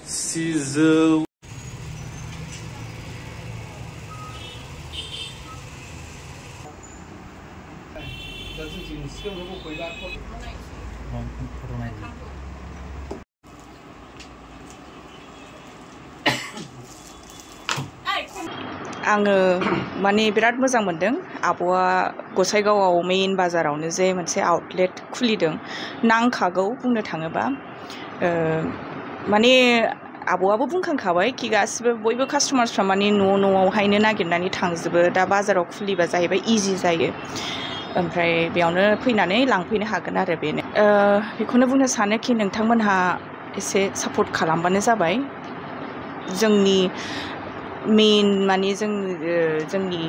सिजौ आङो माने बिराद मोजां मोनदों आब'आ गसाइगावआव मेइन बाजारावनो जे मोनसे आउटलेट खुलिदों नांखागौ बुंनो थाङोबा माने आब'आबो बुंखांखाबाय कि गासिबो बयबो कास्टमार्सफ्रा माने न'आवहायनो नागिरनानै थांजोबो दा बाजाराव खुलिबा जाहैबाय इजि जायो ओमफ्राय बेयावनो फैनानै लांफैनो हागोन आरो बेनो बेखौनो बुंनो सानो कि नोंथांमोनहा एसे सापर्ट खालामबानो जाबाय जोंनि मेइन माने जोंनि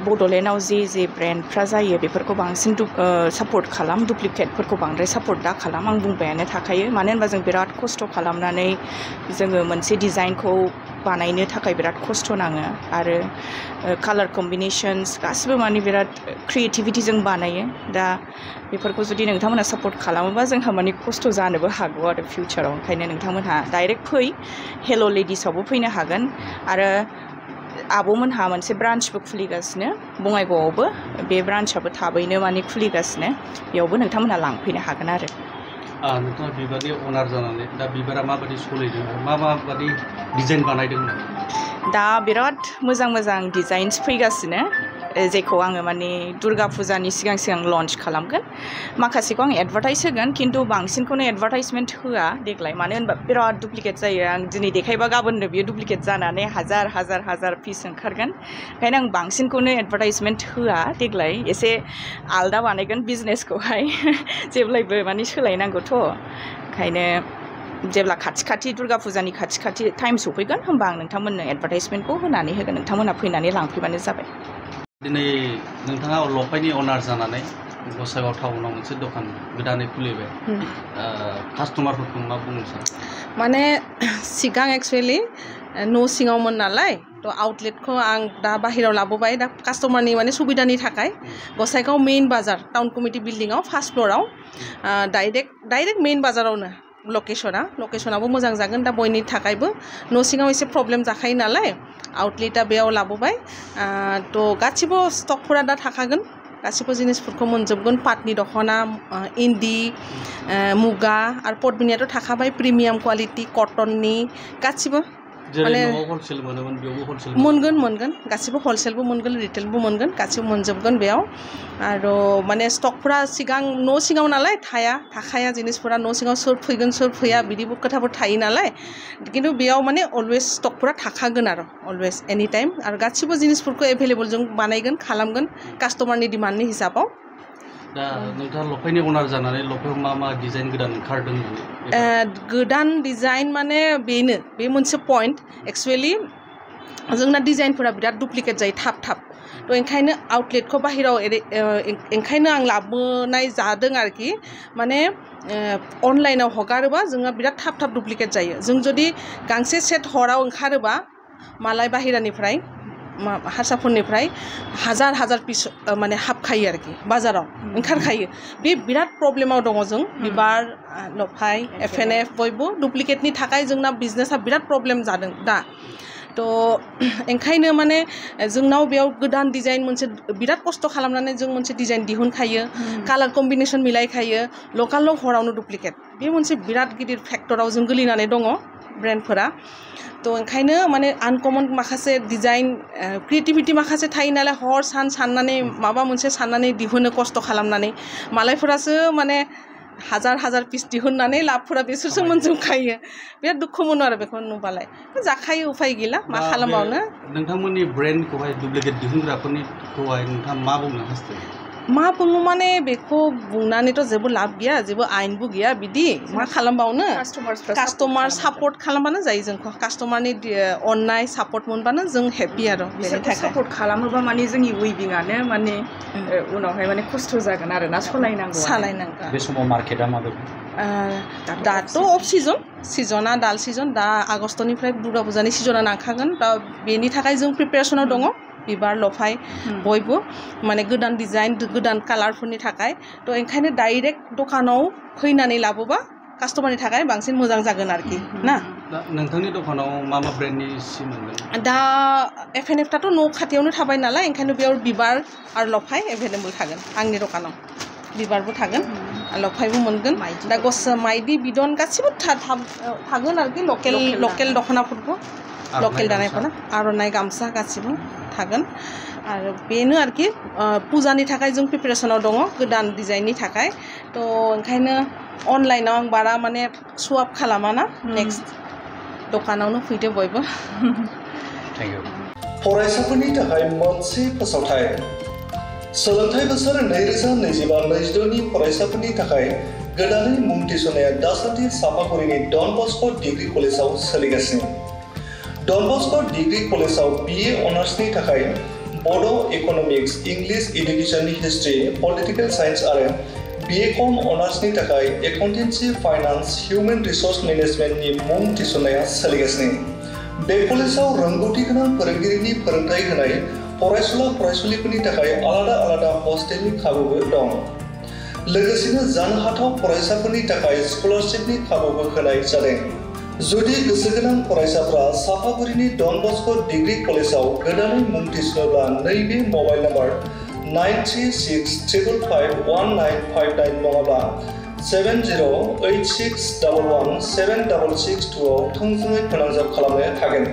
बड'लेण्डआव जे ब्रेन्डफ्रा जायो बेफोरखौ बांसिन सापर्ट खालाम डुप्लिकेटफोरखौ बांद्राय सापर्ट दा खालाम आं बुंबायानो थाखायो मानो होनबा जों बिराद खस्थ' खालामनानै जोङो मोनसे डिजाइनखौ बानायनो थाखाय बिराद खस्थ' नाङो आरो कालार कम्बिनेशन्स गासिबो माने बिराद क्रिएटिभिटिजों बानायो दा बेफोरखौ जुदि नोंथांमोना सापर्ट खालामोबा जोंहा माने खस्थ' जानोबो हागौ आरो फिउचाराव ओंखायनो नोंथांमोनहा डाइरेक्ट फै हेल' लेडिसावबो फैनो हागोन आरो आब'मोनहा मोनसे ब्रान्चबो खुलिगासिनो बङाइगावआवबो बे ब्रान्चआबो थाबैनो माने खुलिगासिनो बेयावबो नोंथांमोनहा लांफैनो हागोन आरो नोंथाङा बिबारनि अनार जानानै दा बिबारा माबायदि सोलिदों माबायदि डिजाइन बानायदों दा बिराद मोजां डिजाइन्स फैगासिनो जेखौ आङो माने दुर्गा फुजानि सिगां लन्च खालामगोन माखासेखौ आं एडभार्टाइज होगोन खिन्थु बांसिनखौनो एडभार्टाइजमेन्ट होआ देग्लाय मानो होनबा बिराद डुप्लिकेट जायो आं दिनै देखायबा गाबोननो बियो डुप्लिकेट जानानै हाजार पिस ओंखारगोन ओंखायनो आं बांसिनखौनो एडभार्टाइजमेन्ट होआ देग्लाय एसे आलदा बानायगोन बिजनेसखौहाय जेब्लायबो माने सोलायनांगौथ' ओंखायनो जेब्ला खाथि दुर्गा फुजानि खाथि टाइम सफैगोन होमबा आं नोंथांमोननो एडभार्टाइजमेन्टखौ होनानै होगोन नोंथांमोनहा फैनानै लांफैबानो जाबाय दिनै नोंथाङा लफायनि अनार जानानै गसाइगाव टाउनाव मोनसे दखान गोदानै खुलिबाय कास्टमारफोरखौ मा बुंनो सानो माने सिगां एक्सुवेलि न' सिङावमोन नालाय थ' आउटलेटखौ आं दा बाहेरायाव लाबोबाय दा कास्टमारनि माने सुबिदानि थाखाय गसाइगाव मेइन बाजार टाउन कमिटि बिल्डिङाव फार्स्ट फ्ल'राव डाइरेक्ट मेइन बाजारावनो लकेसनाबो मोजां जागोन दा बयनि थाखायबो न' सिङाव एसे प्रब्लेम जाखायो नालाय आउटलेटा बेयाव लाबोबाय थ' गासिबो स्टकफोरा दा थाखागोन गासिबो जिनिसफोरखौ मोनजोबगोन पाटनि दख'ना इन्दि मुगा आरो पटमिनियाथ' थाखाबाय प्रिमियाम क्वालिटि कटननि गासिबो माने हलसेल मोनोमोन बेयावबो हलसेल मोनगोन गासिबो हलसेलबो मोनगोन रिटेलबो मोनगोन गासिबो मोनजोबगोन बेयाव आरो माने स्टकफोरा सिगां न' सिङाव नालाय थाखाया जिनिसफोरा न' सिङाव सोर फैगोन सोर फैया बिदिबो खोथाफोर थायो नालाय खिन्थु बेयाव माने अलवेज स्टकफोरा थाखागोन आरो अलवेज एनि टाइम आरो गासिबो जिनिसफोरखौ एभेलेबल जों बानायगोन खालामगोन कास्टमारनि डिमान्डनि हिसाबाव दा नोंथाङा लफायनि अनार जानानै लफायाव मा डिजाइन गोदान ओंखारदों गोदान डिजाइन माने बे मोनसे पइन्ट एक्सुवेलि जोंना डिजाइनफोरा बिराद डुप्लिकेट जायो थाब थ' ओंखायनो आउटलेटखौ बाहेराव ओंखायनो आं लाबोनाय जादों आरोखि माने अनलाइनाव हगारोबा जोंहा बिराद थाब डुप्लिकेट जायो जों जुदि गांसे सेट हराव ओंखारोबा मालाय बाहेरानिफ्राय हारसाफोरनिफ्राय हाजार पिस माने हाबखायो आरोखि बाजाराव ओंखारखायो बे बिराद प्रब्लेमाव दङ जों बिबार लफाय FNF बयबो डुप्लिकेटनि थाखाय जोंना बिजनेसा बिराद प्रब्लेम जादों दा थ' ओंखायनो माने जोंनाव बेयाव गोदान डिजाइन मोनसे बिराद खस्थ' खालामनानै जों मोनसे डिजाइन दिहुनखायो कालार कम्बिनेसन मिलायखायो लकेल हरावनो डुप्लिकेट बे मोनसे बिराद गिदिर फेक्टराव जों गोलैनानै दङ ब्रेन्डफोरा थ' ओंखायनो माने आनकमन माखासे डिजाइन क्रिएटिभिटि माखासे थायो नालाय हर सान साननानै माबा मोनसे साननानै दिहुनो खस्थ' खालामनानै मालायफोरासो माने हाजार पिस दिहुननानै लाबफोरा बिसोरसो मोनजोबखायो बिराद दुखु मोनो आरो बेखौ नुबालाय जाखायो उफाय गैला मा खालामबावनो नोंथांमोननि ब्रेन्डखौहाय डुप्लिकेट दिहुनग्राफोरनिखौहाय नोंथाङा मा बुंनो हास्थायो मा बुङो माने बेखौ बुंनानैथ' जेबो लाब गैया जेबो आयेनबो गैया बिदि मा खालामबावनो कास्टमार सापर्ट खालामबानो जायो जोंखौ कास्टमारनि अननाय सापर्ट मोनबानो जों हेपि आरो बेनि थाखाय सापर्ट खालामोबा माने जोंनि वेबिंआनो माने उनावहाय माने खस्थ' जागोन आरो ना सालायनांगौ बे समाव मार्केटआ माबायदि दाथ' अफ सिजना दाल सिजन दा आगस्तनिफ्राय दुर्गा फुजानि सिजना नांखागोन दा बेनि थाखाय जों प्रिपेरेसनाव दङ बिबार लफाय बयबो माने गोदान डिजाइन गोदान कालारफोरनि थाखाय थ' ओंखायनो डाइरेक्ट दखानाव फैनानै लाबोबा कास्टमारनि थाखाय बांसिन मोजां जागोन आरोखि ना दा नोंथांनि दखानाव मा मा ब्रेन्डनि सि मोनगोन दा एफएनएफटाथ' न' खाथियावनो थाबाय नालाय ओंखायनो बेयाव बिबार आरो लफाय एभेलेबल थागोन आंनि दखानाव बिबारबो थागोन लफायबो मोनगोन दा माइदि बिदन गासिबो थागोन आरोखि लकेल दख'नाफोरखौ लकेल दानायफोरा आर'नाइ गामसा गासिबो थागोन आरो बेनो आरोखि फुजानि थाखाय जों प्रिपेरेसनाव दङ गोदान डिजाइननि थाखाय थ' ओंखायनो अनलाइनाव आं बारा माने सुवाप खालामा ना नेक्स्ट दखानावनो फैदो बयबो फरायसाफोरनि थाखाय मोनसे फोसावथाय सोलोंथाइ बोसोर 2025-26 नि फरायसाफोरनि थाखाय गोदानै मुं थिसननाया दासान्दि सापागुरिनि डन बस्को डिग्री कलेजाव सोलिगासिनो डन बस्को डिग्री कलेजाव BA अनार्सनि थाखाय बड' इक'नमिक्स इंलिश इडुकेशननि हिस्ट्रि पलिटिकल साइन्स आरो BCom अनार्सनि थाखाय एकाउन्टेन्सि फाइनान्स हिउमेन रिसोर्स मेनेजमेन्टनि मुं थिसननाया सोलिगासिनो बे कलेजाव रोंगौथि गोनां फोरोंगिरिनि फोरोंथाय होनाय फरायसुला फरायसुलिफोरनि थाखाय आलादा हस्टेलनि खाबुबो दं लोगोसेनो जानो हाथाव फरायसाफोरनि थाखाय स्कलारशिपनि खाबुबो होनाय जादों जुदि गोसो गोनां फरायसाफ्रा सापागुरिनि डन बस्को डिग्री कलेजाव गोदानै मुं थिसनोब्ला नैबे मबाइल नाम्बार 9365551959 नङाब्ला 7086117662 आव थोंजोङै फोनांजाब खालामनो हागोन